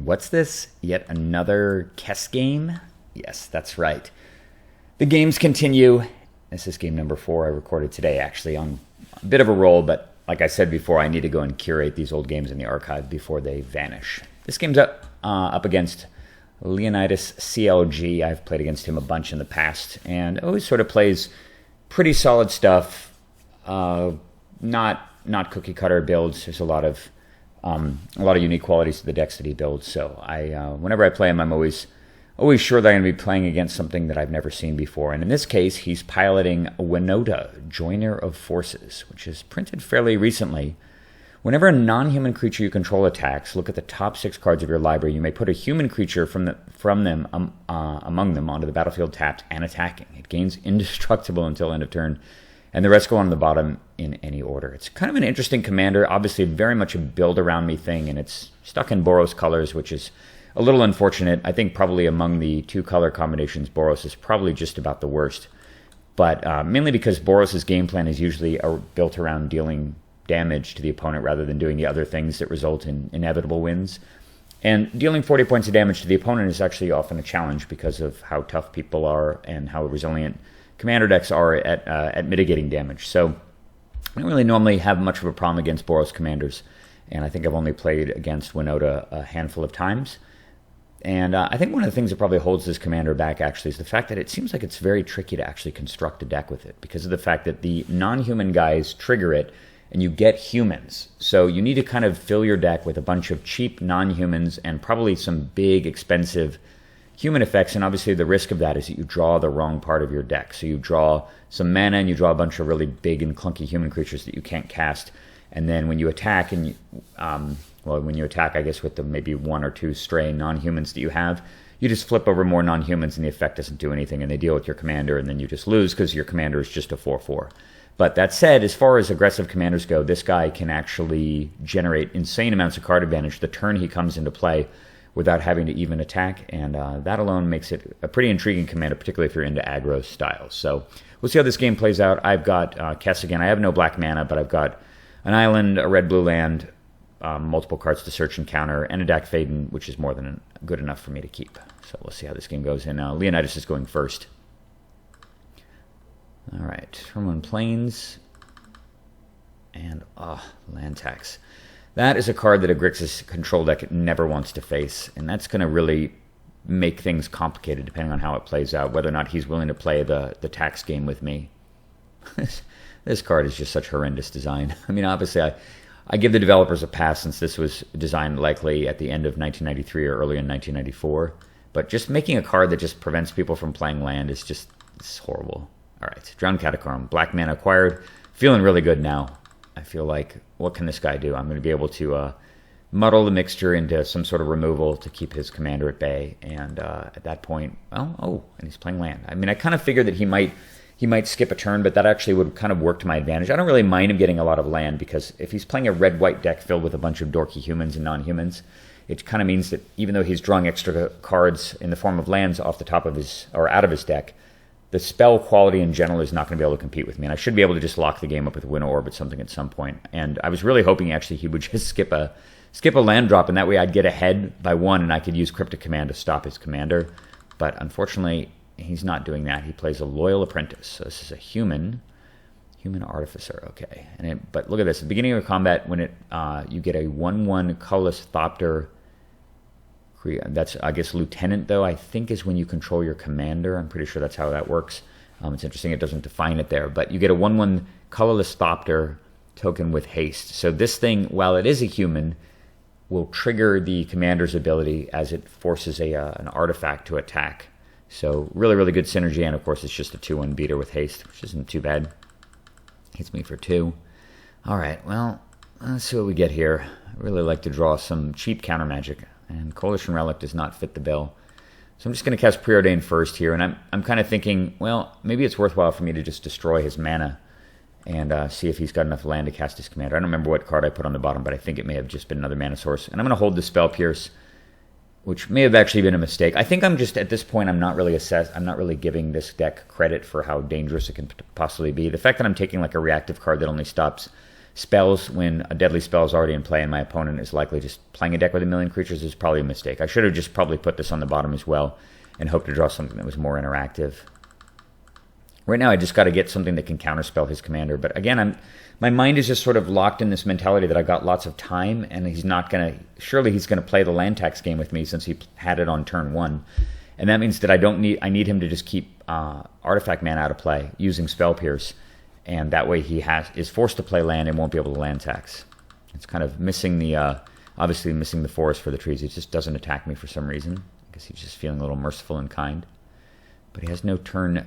What's this? Yet another Kess game? Yes, that's right. The games continue. This is game number 4 I recorded today, actually, on a bit of a roll, but like I said before, I need to go and curate these old games in the archive before they vanish. This game's up against Leonidas CLG. I've played against him a bunch in the past, and always sort of plays pretty solid stuff. Not cookie cutter builds. There's a lot of unique qualities to the decks that he builds. So whenever I play him, I'm always sure that I'm going to be playing against something that I've never seen before. And in this case, he's piloting Winota, Joiner of Forces, which is printed fairly recently. Whenever a non-human creature you control attacks, look at the top 6 cards of your library. You may put a human creature among them onto the battlefield tapped and attacking. It gains indestructible until end of turn, and the rest go on the bottom in any order. It's kind of an interesting commander, obviously very much a build-around-me thing, and it's stuck in Boros colors, which is a little unfortunate. I think probably among the 2 color combinations, Boros is probably just about the worst, but mainly because Boros' game plan is usually built around dealing damage to the opponent rather than doing the other things that result in inevitable wins. And dealing 40 points of damage to the opponent is actually often a challenge because of how tough people are and how resilient commander decks are at mitigating damage. So I don't really normally have much of a problem against Boros commanders, and I think I've only played against Winota a handful of times. And I think one of the things that probably holds this commander back actually is the fact that it seems like it's very tricky to actually construct a deck with it because of the fact that the non-human guys trigger it and you get humans. So you need to kind of fill your deck with a bunch of cheap non-humans and probably some big, expensive human effects. And obviously the risk of that is that you draw the wrong part of your deck. So you draw some mana and you draw a bunch of really big and clunky human creatures that you can't cast. And then when you attack, when you attack, I guess, with the maybe 1 or 2 stray non-humans that you have, you just flip over more non-humans and the effect doesn't do anything, and they deal with your commander, and then you just lose because your commander is just a 4/4. But that said, as far as aggressive commanders go, this guy can actually generate insane amounts of card advantage the turn he comes into play without having to even attack, and that alone makes it a pretty intriguing commander, particularly if you're into aggro styles. So we'll see how this game plays out. I've got Kess again. I have no black mana, but I've got an island, a red-blue land, multiple cards to search and counter, and a Dak Faden, which is more than good enough for me to keep. So we'll see how this game goes. And Leonidas is going first. All right, from on Plains, and land tax. That is a card that a Grixis control deck never wants to face, and that's going to really make things complicated depending on how it plays out, whether or not he's willing to play the tax game with me. This card is just such horrendous design. I mean, obviously, I give the developers a pass since this was designed likely at the end of 1993 or early in 1994, but just making a card that just prevents people from playing land is just horrible. All right, Drowned Catacomb, black mana acquired. Feeling really good now. I feel like, what can this guy do? I'm going to be able to muddle the mixture into some sort of removal to keep his commander at bay. And at that point, and he's playing land. I mean, I kind of figured that he might skip a turn, but that actually would kind of work to my advantage. I don't really mind him getting a lot of land because if he's playing a red-white deck filled with a bunch of dorky humans and non-humans, it kind of means that even though he's drawing extra cards in the form of lands off the top of his, or out of his deck, the spell quality in general is not going to be able to compete with me. And I should be able to just lock the game up with Winter Orb at something at some point. And I was really hoping actually he would just skip a land drop, and that way I'd get ahead by 1 and I could use Cryptic Command to stop his commander. But unfortunately, he's not doing that. He plays a Loyal Apprentice. So this is a human Artificer. Okay. But look at this. At the beginning of combat, when you get a 1/1 colorless Thopter. That's, I guess, Lieutenant, though, I think is when you control your commander. I'm pretty sure that's how that works. It's interesting it doesn't define it there. But you get a 1/1 colorless Thopter token with haste. So this thing, while it is a human, will trigger the commander's ability as it forces an artifact to attack. So really, really good synergy. And, of course, it's just a 2/1 beater with haste, which isn't too bad. Hits me for 2. All right, well, let's see what we get here. I really like to draw some cheap counter magic. And Coalition Relic does not fit the bill. So I'm just going to cast Preordain first here. And I'm kind of thinking, well, maybe it's worthwhile for me to just destroy his mana and see if he's got enough land to cast his commander. I don't remember what card I put on the bottom, but I think it may have just been another mana source. And I'm going to hold the Spell Pierce, which may have actually been a mistake. I think I'm just, at this point, I'm not really giving this deck credit for how dangerous it can possibly be. The fact that I'm taking like a reactive card that only stops spells when a deadly spell is already in play and my opponent is likely just playing a deck with a million creatures is probably a mistake. I should have just probably put this on the bottom as well and hoped to draw something that was more interactive. Right now I just got to get something that can counterspell his commander. But again, my mind is just sort of locked in this mentality that I've got lots of time and he's not going to... Surely he's going to play the land tax game with me since he had it on turn 1. And that means that I need him to just keep artifact mana out of play using Spell Pierce. And that way he is forced to play land and won't be able to land tax. It's kind of missing the... obviously missing the forest for the trees. He just doesn't attack me for some reason. I guess he's just feeling a little merciful and kind. But he has no turn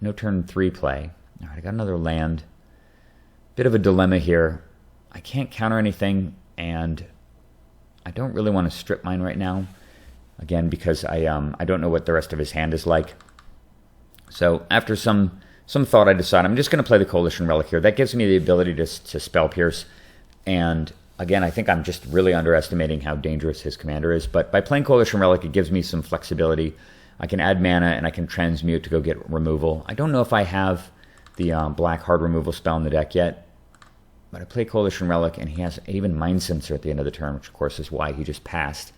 3 play. All right, I got another land. Bit of a dilemma here. I can't counter anything, and I don't really want to strip mine right now. Again, because I don't know what the rest of his hand is like. So after some thought, I decide I'm just going to play the Coalition Relic here. That gives me the ability to Spell Pierce. And again, I think I'm just really underestimating how dangerous his commander is. But by playing Coalition Relic, it gives me some flexibility. I can add mana and I can transmute to go get removal. I don't know if I have the black hard removal spell in the deck yet. But I play Coalition Relic and he has even Mind Sensor at the end of the turn, which of course is why he just passed.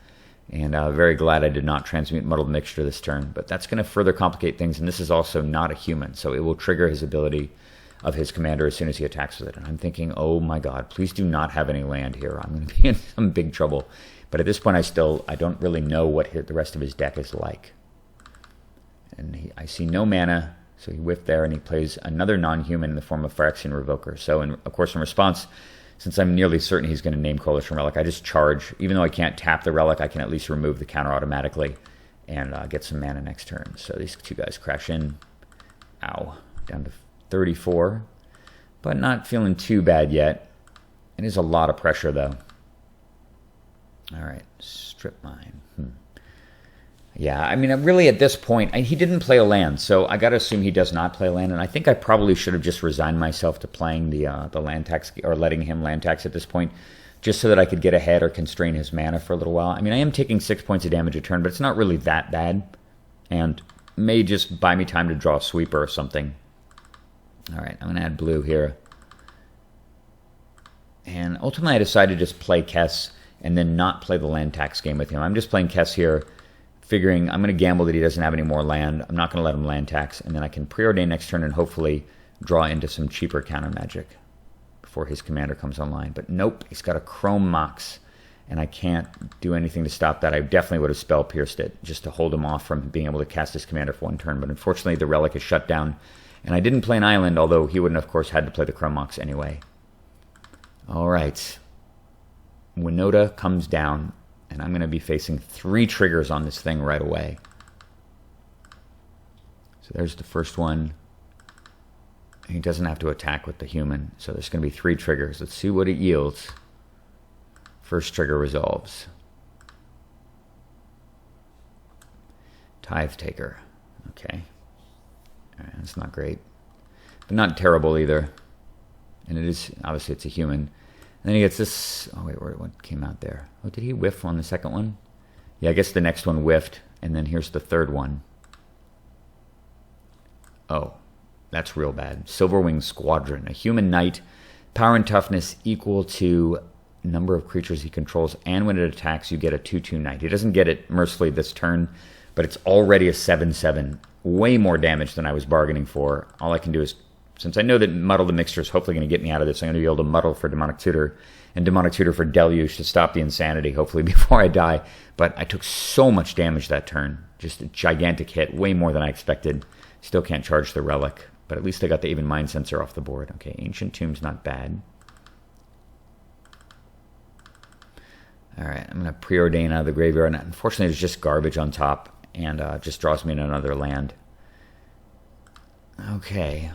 And very glad I did not transmute Muddled Mixture this turn. But that's going to further complicate things, and this is also not a human, so it will trigger his ability of his commander as soon as he attacks with it. And I'm thinking, oh my god, please do not have any land here. I'm going to be in some big trouble. But at this point, I don't really know what the rest of his deck is like. And I see no mana, so he whiffed there, and he plays another non-human in the form of Phyrexian Revoker. So, of course, in response... Since I'm nearly certain he's going to name Coalition Relic, I just charge. Even though I can't tap the Relic, I can at least remove the counter automatically and get some mana next turn. So these two guys crash in. Ow. Down to 34. But not feeling too bad yet. It is a lot of pressure, though. All right. Strip mine. Yeah, I mean, really at this point, he didn't play a land, so I got to assume he does not play a land, and I think I probably should have just resigned myself to playing the land tax, or letting him land tax at this point, just so that I could get ahead or constrain his mana for a little while. I mean, I am taking 6 points of damage a turn, but it's not really that bad, and may just buy me time to draw a sweeper or something. All right, I'm going to add blue here. And ultimately, I decided to just play Kess and then not play the land tax game with him. I'm just playing Kess here, figuring I'm going to gamble that he doesn't have any more land. I'm not going to let him land tax, and then I can preordain next turn and hopefully draw into some cheaper counter magic before his commander comes online. But nope, he's got a Chrome Mox, and I can't do anything to stop that. I definitely would have Spell Pierced it just to hold him off from being able to cast his commander for one turn. But unfortunately, the Relic is shut down, and I didn't play an island, although he wouldn't, of course, had to play the Chrome Mox anyway. All right. Winota comes down. And I'm going to be facing 3 triggers on this thing right away. So there's the first one. He doesn't have to attack with the human. So there's going to be 3 triggers. Let's see what it yields. First trigger resolves. Tithe Taker. Okay. All right, that's not great. But not terrible either. And it is, obviously it's a human. And then he gets this... Oh, wait, what came out there? Oh, did he whiff on the second one? Yeah, I guess the next one whiffed. And then here's the third one. Oh, that's real bad. Silverwing Squadron. A human knight. Power and toughness equal to number of creatures he controls. And when it attacks, you get a 2/2 knight. He doesn't get it mercifully this turn. But it's already a 7/7. Way more damage than I was bargaining for. All I can do is... Since I know that Muddle the Mixture is hopefully going to get me out of this, I'm going to be able to Muddle for Demonic Tutor and Demonic Tutor for Deluge to stop the insanity, hopefully, before I die. But I took so much damage that turn. Just a gigantic hit, way more than I expected. Still can't charge the Relic, but at least I got the even Mind Sensor off the board. Okay, Ancient Tomb's not bad. All right, I'm going to preordain out of the graveyard. And unfortunately, there's just garbage on top, and just draws me in another land. Okay.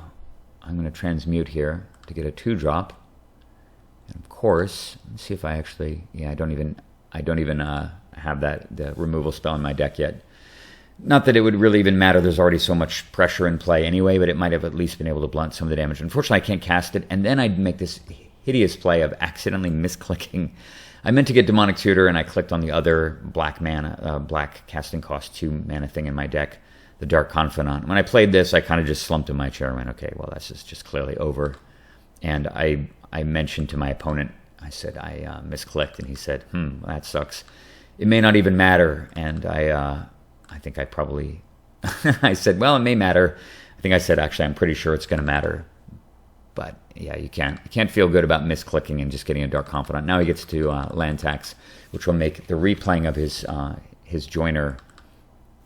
I'm going to transmute here to get a 2-drop. And of course, let's see if I actually... Yeah, I don't even have the removal spell in my deck yet. Not that it would really even matter. There's already so much pressure in play anyway, but it might have at least been able to blunt some of the damage. Unfortunately, I can't cast it, and then I'd make this hideous play of accidentally misclicking. I meant to get Demonic Tutor, and I clicked on the other black mana, black casting cost 2 mana thing in my deck. The Dark Confidant. When I played this, I kind of just slumped in my chair and went, okay, well, this is just clearly over. And I I mentioned to my opponent, I said I misclicked, and he said, that sucks. It may not even matter. And I think I probably, I said, well, it may matter. I think I said, actually, I'm pretty sure it's going to matter. But yeah, you can't feel good about misclicking and just getting a Dark Confidant. Now he gets to land tax, which will make the replaying of his joiner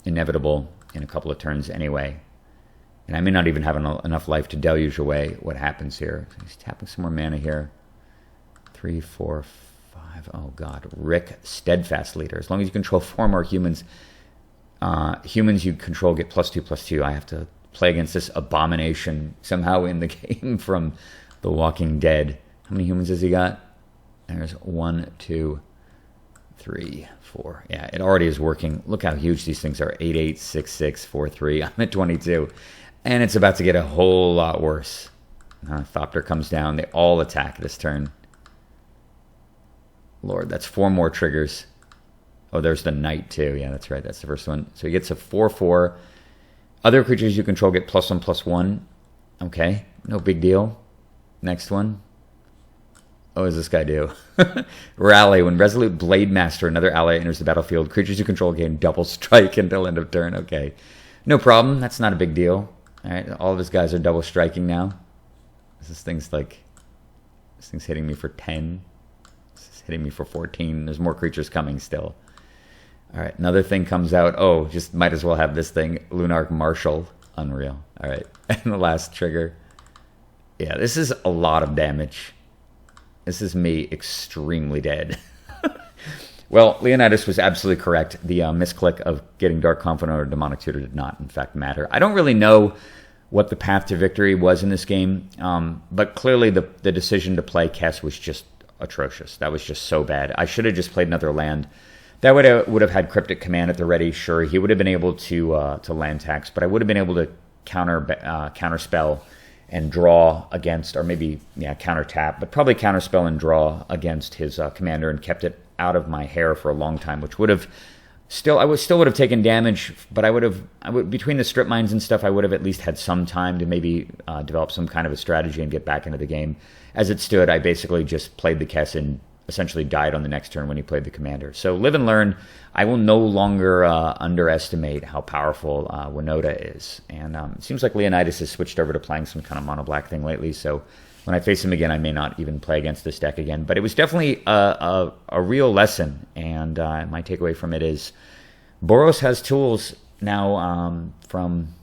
inevitable in a couple of turns anyway. And I may not even have enough life to deluge away what happens here. He's tapping some more mana here. 3, 4, 5. Oh god, Rick, Steadfast Leader. As long as you control 4 more humans, humans you control get +2/+2. I have to play against this abomination somehow in the game from The Walking Dead. How many humans has he got? There's 1, 2, 3, 4. Yeah, it already is working. Look how huge these things are. 8, 8, 6, 6, 4, 3. I'm at 22. And it's about to get a whole lot worse. Thopter comes down. They all attack this turn. Lord, that's 4 more triggers. Oh, there's the Knight too. Yeah, that's right. That's the first one. So he gets a 4/4. Other creatures you control get +1/+1. Okay, no big deal. Next one. Oh, what does this guy do? Rally. When Resolute Blade Master, another ally, enters the battlefield, creatures you control gain double strike until end of turn. Okay. No problem. That's not a big deal. All right, all of his guys are double striking now. This thing's hitting me for 10. This is hitting me for 14. There's more creatures coming still. All right, another thing comes out. Oh, just might as well have this thing. Lunarch Marshal. Unreal. All right, and the last trigger. Yeah, this is a lot of damage. This is me extremely dead. Well, Leonidas was absolutely correct. The misclick of getting Dark Confidant or Demonic Tutor did not, in fact, matter. I don't really know what the path to victory was in this game, but clearly the decision to play Kess was just atrocious. That was just so bad. I should have just played another land. That would have had Cryptic Command at the ready. Sure, he would have been able to land tax, but I would have been able to counter spell and draw against, or maybe counter tap, but probably counter spell and draw against his commander, and kept it out of my hair for a long time, which would have I would have taken damage, but I would between the strip mines and stuff, I would have at least had some time to maybe develop some kind of a strategy and get back into the game. As it stood, I basically just played the Kess and essentially died on the next turn when he played the commander. So live and learn. I will no longer underestimate how powerful Winota is. And it seems like Leonidas has switched over to playing some kind of mono-black thing lately, so when I face him again, I may not even play against this deck again. But it was definitely a real lesson, and my takeaway from it is Boros has tools now from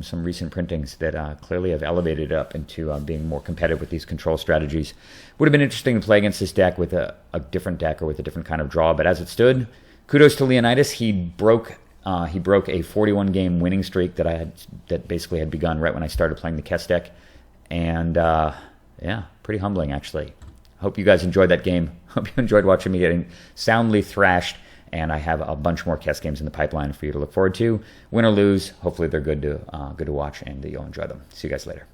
some recent printings that clearly have elevated it up into being more competitive with these control strategies. Would have been interesting to play against this deck with a different deck or with a different kind of draw, but as it stood, kudos to Leonidas. He broke a 41-game winning streak that basically had begun right when I started playing the Kess deck, and yeah, pretty humbling actually. Hope you guys enjoyed that game. Hope you enjoyed watching me getting soundly thrashed. And I have a bunch more Kess games in the pipeline for you to look forward to. Win or lose, hopefully they're good to watch and you'll enjoy them. See you guys later.